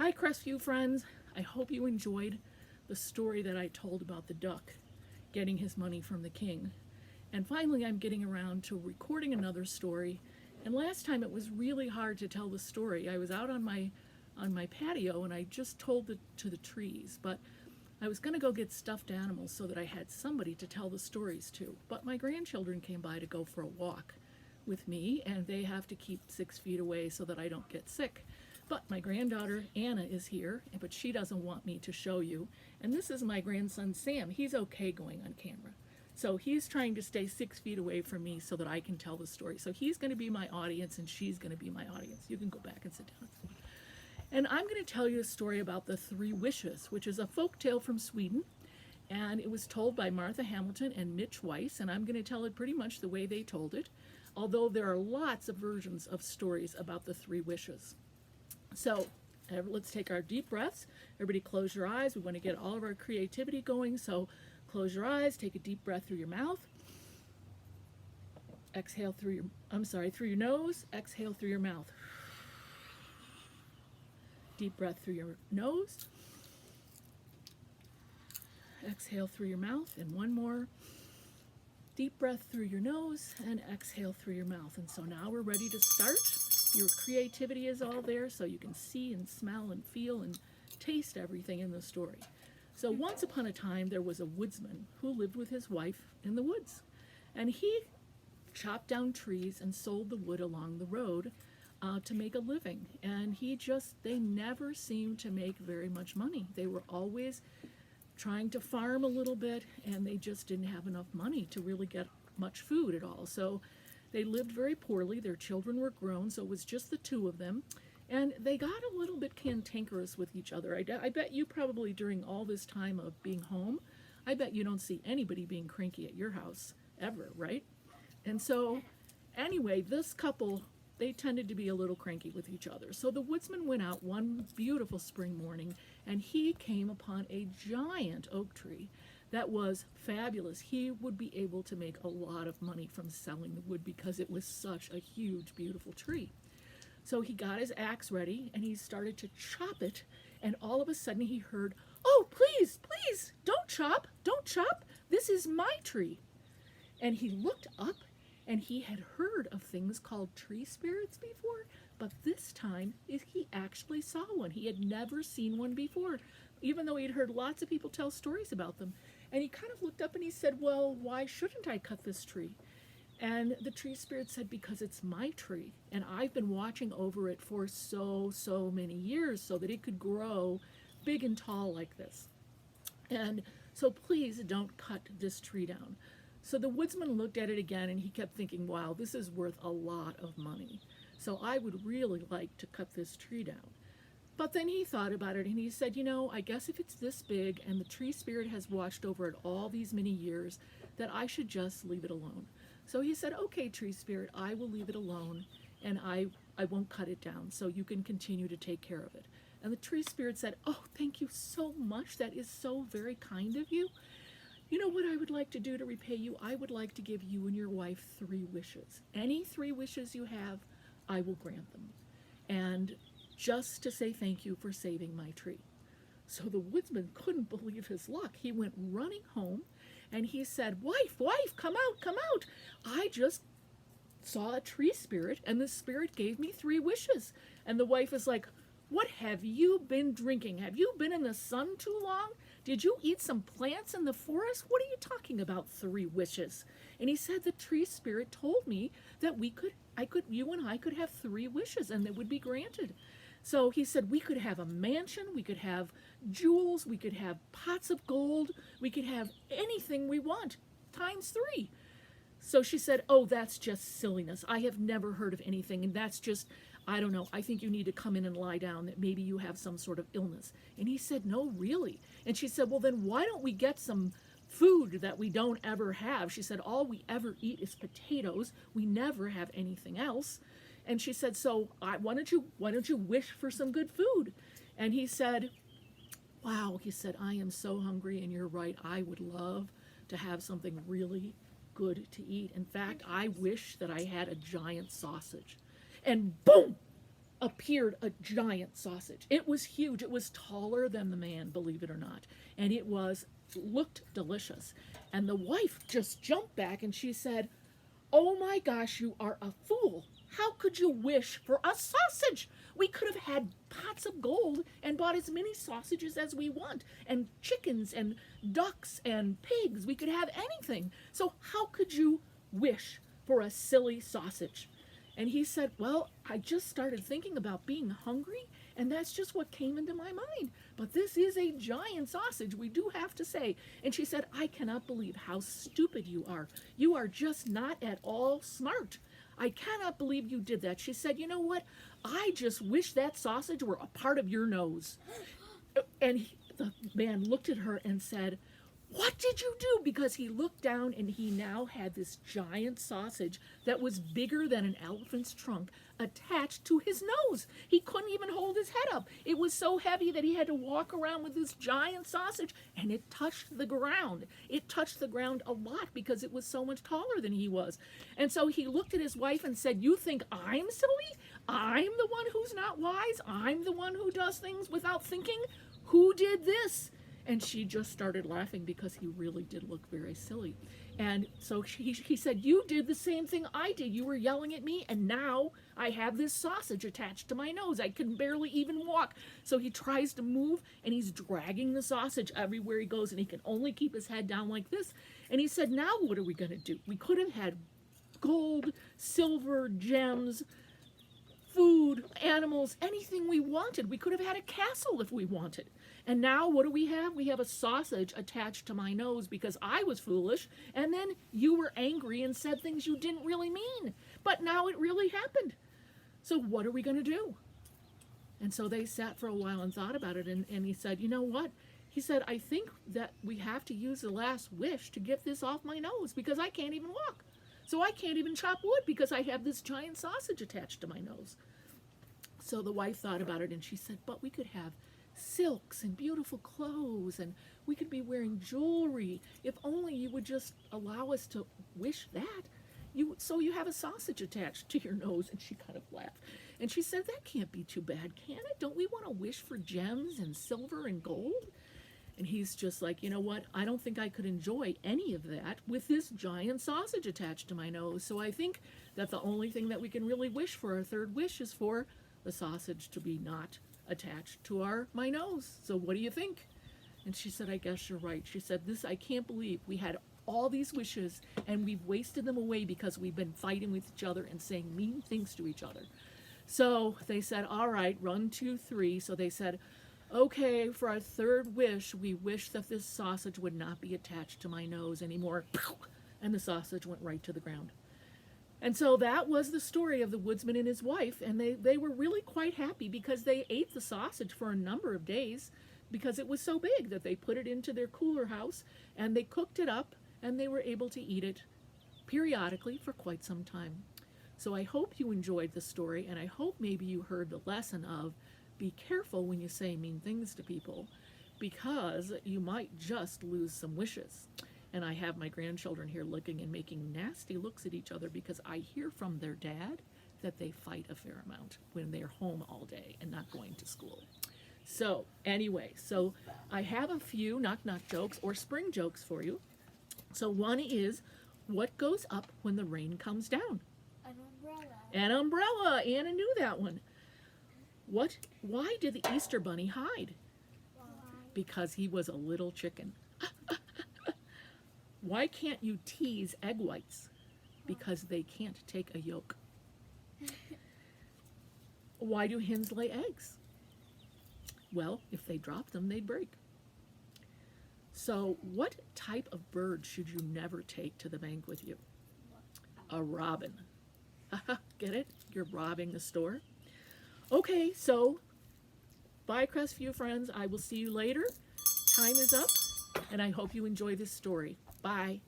Hi, Crestview friends. I hope you enjoyed the story that I told about the duck getting his money from the king. And finally, I'm getting around to recording another story. And last time it was really hard to tell the story. I was out on my patio and I just told it to the trees, but I was going to go get stuffed animals so that I had somebody to tell the stories to. But my grandchildren came by to go for a walk with me, and they have to keep 6 feet away so that I don't get sick. But my granddaughter Anna is here, but she doesn't want me to show you. And this is my grandson Sam. He's okay going on camera. So he's trying to stay 6 feet away from me so that I can tell the story. So he's going to be my audience and she's going to be my audience. You can go back and sit down. And I'm going to tell you a story about the Three Wishes, which is a folk tale from Sweden. And it was told by Martha Hamilton and Mitch Weiss, and I'm going to tell it pretty much the way they told it, although there are lots of versions of stories about the Three Wishes. So let's take our deep breaths. Everybody close your eyes. We want to get all of our creativity going. So close your eyes, take a deep breath through your mouth. Exhale through your nose. Exhale through your mouth. Deep breath through your nose. Exhale through your mouth. And one more. Deep breath through your nose and exhale through your mouth. And so now we're ready to start. Your creativity is all there so you can see and smell and feel and taste everything in the story. So once upon a time there was a woodsman who lived with his wife in the woods. And he chopped down trees and sold the wood along the road to make a living. And they never seemed to make very much money. They were always trying to farm a little bit, and they just didn't have enough money to really get much food at all. So they lived very poorly. Their children were grown, so it was just the two of them. And they got a little bit cantankerous with each other. I bet you probably during all this time of being home, I bet you don't see anybody being cranky at your house ever, right? And so anyway, this couple, they tended to be a little cranky with each other. So the woodsman went out one beautiful spring morning and he came upon a giant oak tree that was fabulous. He would be able to make a lot of money from selling the wood because it was such a huge, beautiful tree. So he got his axe ready and he started to chop it, and all of a sudden he heard, "Oh, please, please, don't chop, don't chop. This is my tree." And he looked up and he had heard of things called tree spirits before, but this time he actually saw one. He had never seen one before, even though he'd heard lots of people tell stories about them. And he kind of looked up and he said, "Well, why shouldn't I cut this tree?" And the tree spirit said, "Because it's my tree, and I've been watching over it for so many years so that it could grow big and tall like this. And so please don't cut this tree down." So the woodsman looked at it again and he kept thinking, wow, this is worth a lot of money. So I would really like to cut this tree down. But then he thought about it and he said, I guess if it's this big and the tree spirit has watched over it all these many years, that I should just leave it alone. So he said, "Okay, tree spirit, I will leave it alone and I won't cut it down, so you can continue to take care of it." And the tree spirit said, "Oh, thank you so much. That is so very kind of you. You know what I would like to do to repay you? I would like to give you and your wife 3 wishes. Any 3 wishes you have, I will grant them. And just to say thank you for saving my tree." So the woodsman couldn't believe his luck. He went running home and he said, "Wife, wife, come out, come out. I just saw a tree spirit and the spirit gave me 3 wishes." And the wife is like, "What have you been drinking? Have you been in the sun too long? Did you eat some plants in the forest? What are you talking about 3 wishes?" And he said, "The tree spirit told me that you and I could have 3 wishes and they would be granted." So he said, "We could have a mansion, we could have jewels, we could have pots of gold, we could have anything we want, times 3. So she said, "Oh, that's just silliness. I have never heard of anything, and that's just, I don't know, I think you need to come in and lie down, that maybe you have some sort of illness." And he said, "No, really." And she said, "Well, then why don't we get some food that we don't ever have?" She said, "All we ever eat is potatoes. We never have anything else." And she said, "So why don't you wish for some good food?" And he said, "Wow," he said, "I am so hungry, and you're right. I would love to have something really good to eat. In fact, I wish that I had a giant sausage." And boom! appeared a giant sausage. It was huge. It was taller than the man, believe it or not. And it looked delicious. And the wife just jumped back and she said, "Oh my gosh, you are a fool. How could you wish for a sausage? We could have had pots of gold and bought as many sausages as we want, and chickens and ducks and pigs. We could have anything. So how could you wish for a silly sausage?" And he said, "Well, I just started thinking about being hungry, and that's just what came into my mind. But this is a giant sausage, we do have to say." And she said, "I cannot believe how stupid you are. You are just not at all smart. I cannot believe you did that." She said, "You know what? I just wish that sausage were a part of your nose." And the man looked at her and said, "What did you do?" Because he looked down and he now had this giant sausage that was bigger than an elephant's trunk attached to his nose. He couldn't even hold his head up. It was so heavy that he had to walk around with this giant sausage, and it touched the ground. It touched the ground a lot because it was so much taller than he was. And so he looked at his wife and said, "You think I'm silly? I'm the one who's not wise? I'm the one who does things without thinking? Who did this?" And she just started laughing because he really did look very silly. And so he said, "You did the same thing I did. You were yelling at me, and now I have this sausage attached to my nose. I can barely even walk." So he tries to move, and he's dragging the sausage everywhere he goes, and he can only keep his head down like this. And he said, "Now what are we going to do? We could have had gold, silver, gems, food, animals, anything we wanted. We could have had a castle if we wanted. And now what do we have? We have a sausage attached to my nose because I was foolish, and then you were angry and said things you didn't really mean. But now it really happened. So what are we going to do?" And so they sat for a while and thought about it, and he said, "You know what?" He said, "I think that we have to use the last wish to get this off my nose because I can't even walk. So I can't even chop wood because I have this giant sausage attached to my nose." So the wife thought about it and she said, "But we could have silks and beautiful clothes, and we could be wearing jewelry. If only you would just allow us to wish that. So you have a sausage attached to your nose." And she kind of laughed. And she said, "That can't be too bad, can it? Don't we want to wish for gems and silver and gold?" And he's just like, "You know what? I don't think I could enjoy any of that with this giant sausage attached to my nose. So I think that the only thing that we can really wish for, our third wish, is for the sausage to be not attached to my nose. So what do you think?" And she said, "I guess you're right." She said, "I can't believe we had all these wishes and we've wasted them away because we've been fighting with each other and saying mean things to each other." So they said, "All right, 1, 2, 3. So they said, "Okay, for our third wish, we wish that this sausage would not be attached to my nose anymore." And the sausage went right to the ground. And so that was the story of the woodsman and his wife, and they were really quite happy because they ate the sausage for a number of days because it was so big that they put it into their cooler house and they cooked it up and they were able to eat it periodically for quite some time. So I hope you enjoyed the story, and I hope maybe you heard the lesson of be careful when you say mean things to people because you might just lose some wishes. And I have my grandchildren here looking and making nasty looks at each other because I hear from their dad that they fight a fair amount when they're home all day and not going to school. So anyway, I have a few knock-knock jokes or spring jokes for you. So one is, what goes up when the rain comes down? An umbrella. An umbrella. Anna knew that one. Why did the Easter Bunny hide? Why? Because he was a little chicken. Why can't you tease egg whites? Because they can't take a yolk. Why do hens lay eggs? Well, if they drop them, they'd break. So what type of bird should you never take to the bank with you? A robin. Get it? You're robbing the store. Okay, so bye, Crestview friends. I will see you later. Time is up, and I hope you enjoy this story. Bye.